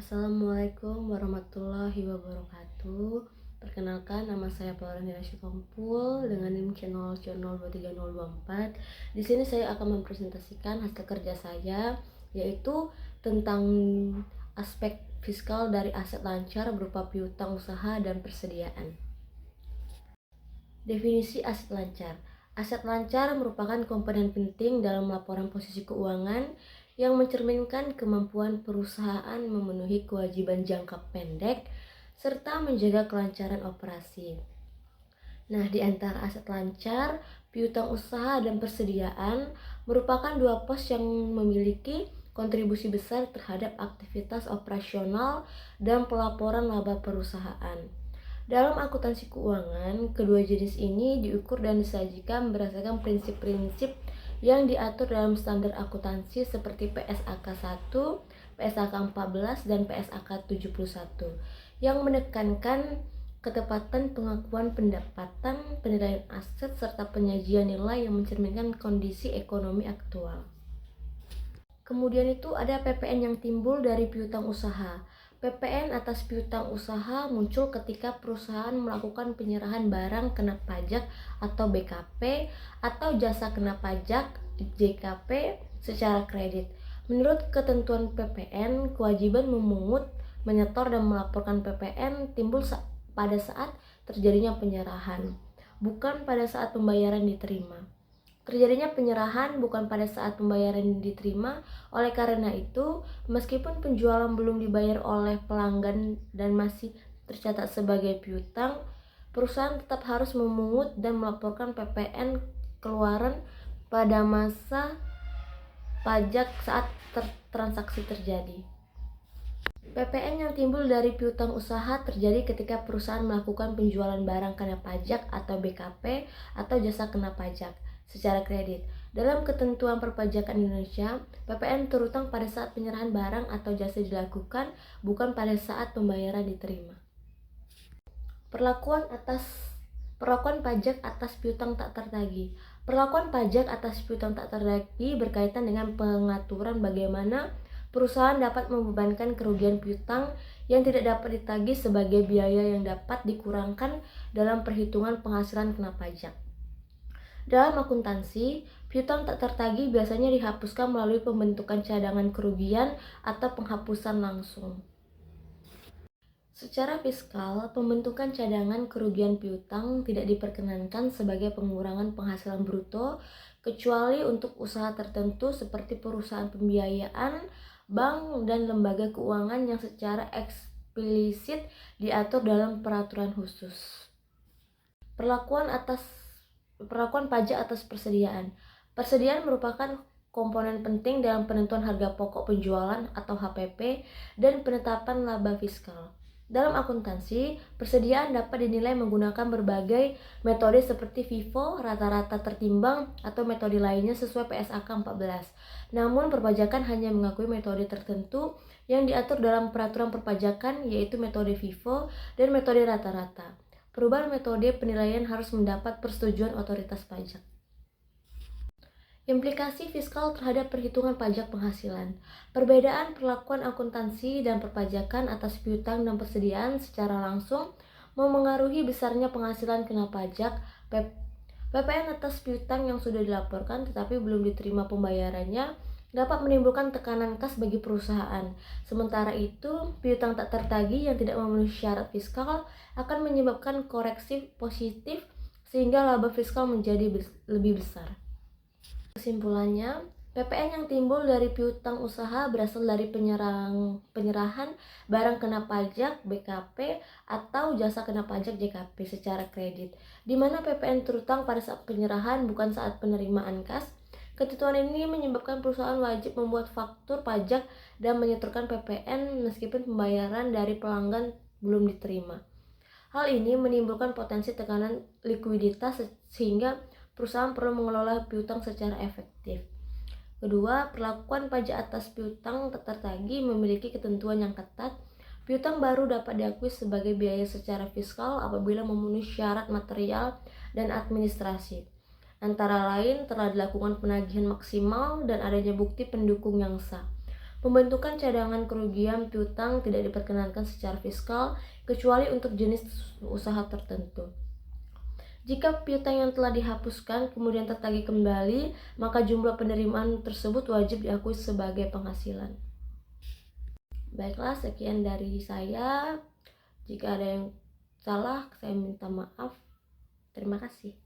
Assalamualaikum warahmatullahi wabarakatuh. Perkenalkan, nama saya Paulina Syitompul dengan NIM C0C02304. Di sini saya akan mempresentasikan hasil kerja saya, yaitu tentang aspek fiskal dari aset lancar berupa piutang usaha dan persediaan. Definisi aset lancar. Aset lancar merupakan komponen penting dalam laporan posisi keuangan yang mencerminkan kemampuan perusahaan memenuhi kewajiban jangka pendek serta menjaga kelancaran operasi. Nah, di antara aset lancar, piutang usaha dan persediaan merupakan dua pos yang memiliki kontribusi besar terhadap aktivitas operasional dan pelaporan laba perusahaan. Dalam akuntansi keuangan, kedua jenis ini diukur dan disajikan berdasarkan prinsip-prinsip yang diatur dalam standar akuntansi seperti PSAK 1, PSAK 14, dan PSAK 71 yang menekankan ketepatan pengakuan pendapatan, penilaian aset, serta penyajian nilai yang mencerminkan kondisi ekonomi aktual. Kemudian itu ada PPN yang timbul dari piutang usaha. PPN atas piutang usaha muncul ketika perusahaan melakukan penyerahan barang kena pajak atau BKP atau jasa kena pajak JKP secara kredit. Menurut ketentuan PPN, kewajiban memungut, menyetor, dan melaporkan PPN timbul pada saat terjadinya penyerahan, bukan pada saat pembayaran diterima. Terjadinya penyerahan bukan pada saat pembayaran diterima. Oleh karena itu, meskipun penjualan belum dibayar oleh pelanggan dan masih tercatat sebagai piutang, perusahaan tetap harus memungut dan melaporkan PPN keluaran pada masa pajak saat transaksi terjadi. PPN yang timbul dari piutang usaha terjadi ketika perusahaan melakukan penjualan barang kena pajak atau BKP atau jasa kena pajak secara kredit. Dalam ketentuan perpajakan Indonesia, PPN terutang pada saat penyerahan barang atau jasa dilakukan, bukan pada saat pembayaran diterima. Perlakuan pajak atas piutang tak tertagih. Perlakuan pajak atas piutang tak tertagih berkaitan dengan pengaturan bagaimana perusahaan dapat membebankan kerugian piutang yang tidak dapat ditagih sebagai biaya yang dapat dikurangkan dalam perhitungan penghasilan kena pajak. Dalam akuntansi, piutang tak tertagih biasanya dihapuskan melalui pembentukan cadangan kerugian atau penghapusan langsung. Secara fiskal, pembentukan cadangan kerugian piutang tidak diperkenankan sebagai pengurangan penghasilan bruto kecuali untuk usaha tertentu seperti perusahaan pembiayaan, bank, dan lembaga keuangan yang secara eksplisit diatur dalam peraturan khusus. Perlakuan pajak atas persediaan. Persediaan merupakan komponen penting dalam penentuan harga pokok penjualan atau HPP dan penetapan laba fiskal. Dalam akuntansi, persediaan dapat dinilai menggunakan berbagai metode seperti FIFO, rata-rata tertimbang, atau metode lainnya sesuai PSAK 14. Namun, perpajakan hanya mengakui metode tertentu yang diatur dalam peraturan perpajakan, yaitu metode FIFO dan metode rata-rata. Perubahan metode penilaian harus mendapat persetujuan otoritas pajak. Implikasi fiskal terhadap perhitungan pajak penghasilan. Perbedaan perlakuan akuntansi dan perpajakan atas piutang dan persediaan secara langsung memengaruhi besarnya penghasilan kena pajak. PPN atas piutang yang sudah dilaporkan tetapi belum diterima pembayarannya dapat menimbulkan tekanan kas bagi perusahaan. Sementara itu, piutang tak tertagih yang tidak memenuhi syarat fiskal akan menyebabkan koreksi positif sehingga laba fiskal menjadi lebih besar. Kesimpulannya, PPN yang timbul dari piutang usaha berasal dari penyerahan barang kena pajak BKP atau jasa kena pajak JKP secara kredit, di mana PPN terutang pada saat penyerahan bukan saat penerimaan kas. Ketentuan ini menyebabkan perusahaan wajib membuat faktur pajak dan menyetorkan PPN meskipun pembayaran dari pelanggan belum diterima. Hal ini menimbulkan potensi tekanan likuiditas sehingga perusahaan perlu mengelola piutang secara efektif. Kedua, perlakuan pajak atas piutang tak tertagih memiliki ketentuan yang ketat. Piutang baru dapat diakui sebagai biaya secara fiskal apabila memenuhi syarat material dan administrasi. Antara lain telah dilakukan penagihan maksimal dan adanya bukti pendukung yang sah. Pembentukan cadangan kerugian piutang tidak diperkenankan secara fiskal kecuali untuk jenis usaha tertentu. Jika piutang yang telah dihapuskan kemudian tertagih kembali, maka jumlah penerimaan tersebut wajib diakui sebagai penghasilan. Baiklah, sekian dari saya. Jika ada yang salah, saya minta maaf. Terima kasih.